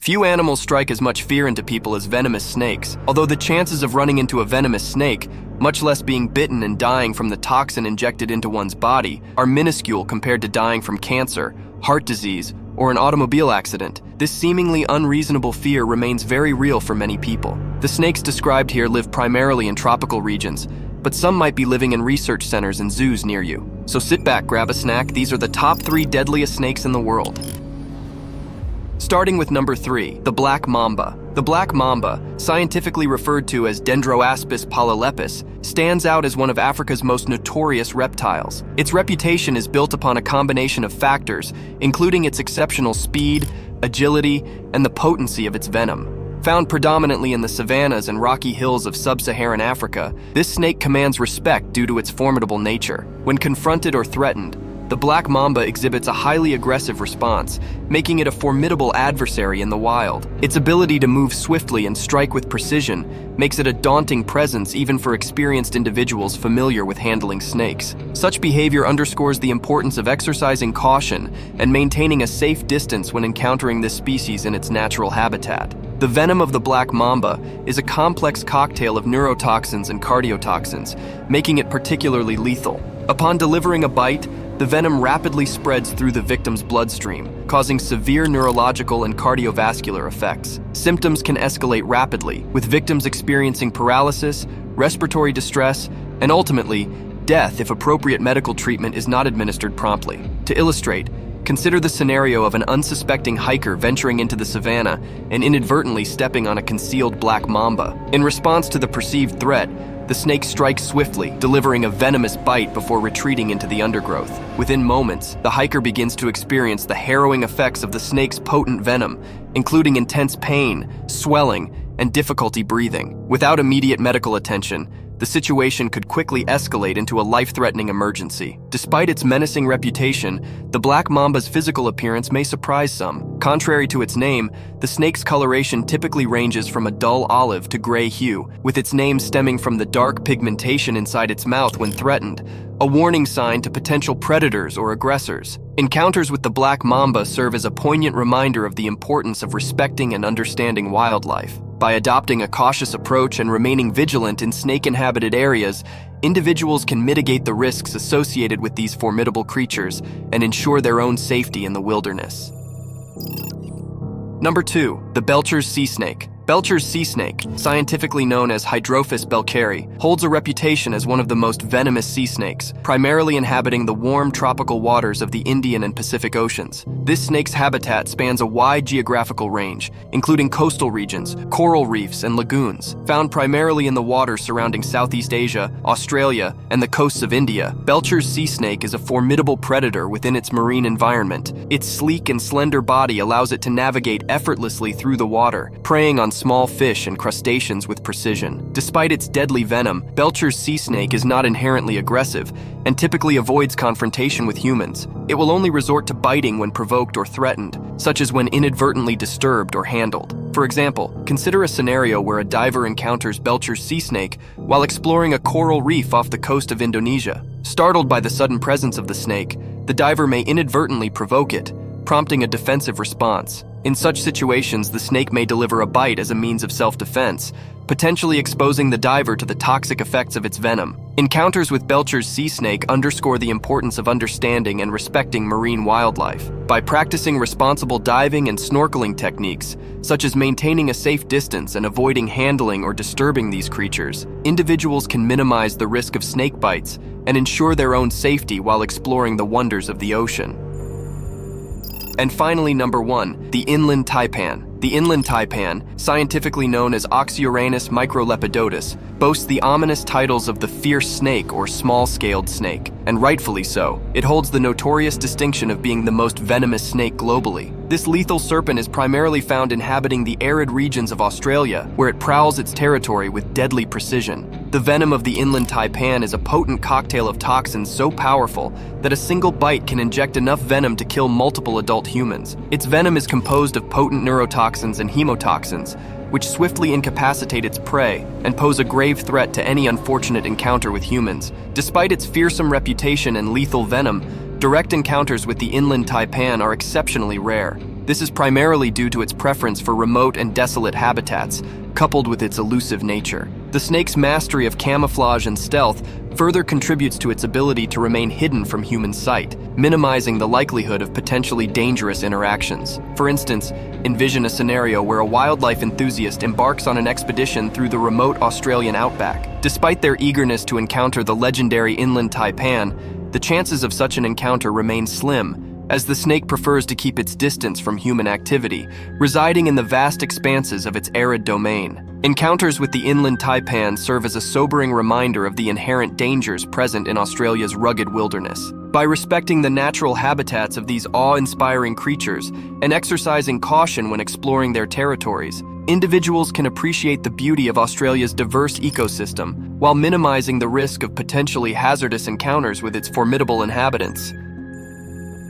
Few animals strike as much fear into people as venomous snakes, although the chances of running into a venomous snake, much less being bitten and dying from the toxin injected into one's body, are minuscule compared to dying from cancer, heart disease, or an automobile accident. This seemingly unreasonable fear remains very real for many people. The snakes described here live primarily in tropical regions, but some might be living in research centers and zoos near you. So sit back, grab a snack. These are the top 3 deadliest snakes in the world. Starting with number 3, the Black Mamba. The Black Mamba, scientifically referred to as Dendroaspis polylepis, stands out as one of Africa's most notorious reptiles. Its reputation is built upon a combination of factors, including its exceptional speed, agility, and the potency of its venom. Found predominantly in the savannas and rocky hills of sub-Saharan Africa, this snake commands respect due to its formidable nature. When confronted or threatened, the Black Mamba exhibits a highly aggressive response, making it a formidable adversary in the wild. Its ability to move swiftly and strike with precision makes it a daunting presence even for experienced individuals familiar with handling snakes. Such behavior underscores the importance of exercising caution and maintaining a safe distance when encountering this species in its natural habitat. The venom of the Black Mamba is a complex cocktail of neurotoxins and cardiotoxins, making it particularly lethal. Upon delivering a bite, the venom rapidly spreads through the victim's bloodstream, causing severe neurological and cardiovascular effects. Symptoms can escalate rapidly, with victims experiencing paralysis, respiratory distress, and ultimately, death if appropriate medical treatment is not administered promptly. To illustrate, consider the scenario of an unsuspecting hiker venturing into the savanna and inadvertently stepping on a concealed black mamba. In response to the perceived threat, the snake strikes swiftly, delivering a venomous bite before retreating into the undergrowth. Within moments, the hiker begins to experience the harrowing effects of the snake's potent venom, including intense pain, swelling, and difficulty breathing. Without immediate medical attention, the situation could quickly escalate into a life-threatening emergency. Despite its menacing reputation, the black mamba's physical appearance may surprise some. Contrary to its name, the snake's coloration typically ranges from a dull olive to gray hue, with its name stemming from the dark pigmentation inside its mouth when threatened, a warning sign to potential predators or aggressors. Encounters with the black mamba serve as a poignant reminder of the importance of respecting and understanding wildlife. By adopting a cautious approach and remaining vigilant in snake-inhabited areas, individuals can mitigate the risks associated with these formidable creatures and ensure their own safety in the wilderness. Number 2, the Belcher Sea Snake. Belcher Sea Snake, scientifically known as Hydrophis belcheri, holds a reputation as one of the most venomous sea snakes, primarily inhabiting the warm tropical waters of the Indian and Pacific Oceans. This snake's habitat spans a wide geographical range, including coastal regions, coral reefs, and lagoons. Found primarily in the waters surrounding Southeast Asia, Australia, and the coasts of India, Belcher's sea snake is a formidable predator within its marine environment. Its sleek and slender body allows it to navigate effortlessly through the water, preying on small fish and crustaceans with precision. Despite its deadly venom, Belcher's sea snake is not inherently aggressive and typically avoids confrontation with humans. It will only resort to biting when provoked or threatened, such as when inadvertently disturbed or handled. For example, consider a scenario where a diver encounters Belcher's sea snake while exploring a coral reef off the coast of Indonesia. Startled by the sudden presence of the snake, the diver may inadvertently provoke it, prompting a defensive response. In such situations, the snake may deliver a bite as a means of self-defense, potentially exposing the diver to the toxic effects of its venom. Encounters with Belcher's sea snake underscore the importance of understanding and respecting marine wildlife. By practicing responsible diving and snorkeling techniques, such as maintaining a safe distance and avoiding handling or disturbing these creatures, individuals can minimize the risk of snake bites and ensure their own safety while exploring the wonders of the ocean. And finally, number 1, the Inland Taipan. The Inland Taipan, scientifically known as Oxyuranus microlepidotus, boasts the ominous titles of the fierce snake or small-scaled snake, and rightfully so. It holds the notorious distinction of being the most venomous snake globally. This lethal serpent is primarily found inhabiting the arid regions of Australia, where it prowls its territory with deadly precision. The venom of the Inland Taipan is a potent cocktail of toxins so powerful that a single bite can inject enough venom to kill multiple adult humans. Its venom is composed of potent neurotoxins and hemotoxins, which swiftly incapacitate its prey and pose a grave threat to any unfortunate encounter with humans. Despite its fearsome reputation and lethal venom, direct encounters with the Inland Taipan are exceptionally rare. This is primarily due to its preference for remote and desolate habitats, coupled with its elusive nature. The snake's mastery of camouflage and stealth further contributes to its ability to remain hidden from human sight, minimizing the likelihood of potentially dangerous interactions. For instance, envision a scenario where a wildlife enthusiast embarks on an expedition through the remote Australian outback. Despite their eagerness to encounter the legendary Inland Taipan, the chances of such an encounter remain slim, as the snake prefers to keep its distance from human activity, residing in the vast expanses of its arid domain. Encounters with the Inland Taipan serve as a sobering reminder of the inherent dangers present in Australia's rugged wilderness. By respecting the natural habitats of these awe-inspiring creatures and exercising caution when exploring their territories, individuals can appreciate the beauty of Australia's diverse ecosystem while minimizing the risk of potentially hazardous encounters with its formidable inhabitants.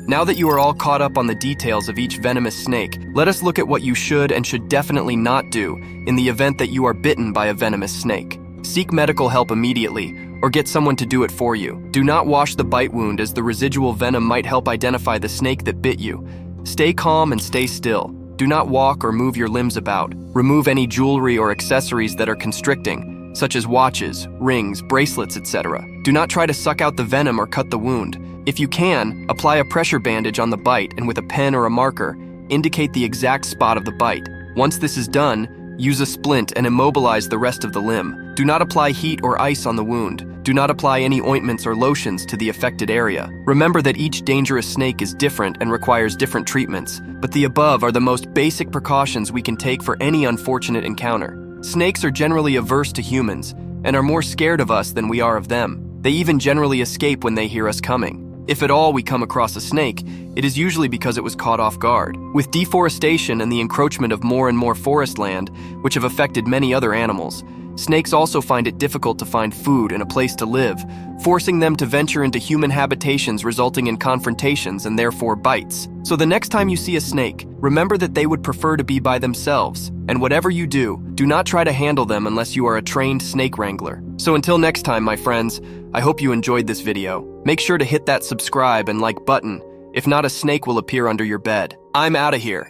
Now that you are all caught up on the details of each venomous snake, let us look at what you should and should definitely not do in the event that you are bitten by a venomous snake. Seek medical help immediately, or get someone to do it for you. Do not wash the bite wound, as the residual venom might help identify the snake that bit you. Stay calm and stay still. Do not walk or move your limbs about. Remove any jewelry or accessories that are constricting, such as watches, rings, bracelets, etc. Do not try to suck out the venom or cut the wound. If you can, apply a pressure bandage on the bite and with a pen or a marker, indicate the exact spot of the bite. Once this is done, use a splint and immobilize the rest of the limb. Do not apply heat or ice on the wound. Do not apply any ointments or lotions to the affected area. Remember that each dangerous snake is different and requires different treatments, but the above are the most basic precautions we can take for any unfortunate encounter. Snakes are generally averse to humans and are more scared of us than we are of them. They even generally escape when they hear us coming. If at all we come across a snake, it is usually because it was caught off guard. With deforestation and the encroachment of more and more forest land, which have affected many other animals, snakes also find it difficult to find food and a place to live, forcing them to venture into human habitations, resulting in confrontations and therefore bites. So the next time you see a snake, remember that they would prefer to be by themselves. And whatever you do, do not try to handle them unless you are a trained snake wrangler. So until next time, my friends, I hope you enjoyed this video. Make sure to hit that subscribe and like button. If not, a snake will appear under your bed. I'm out of here.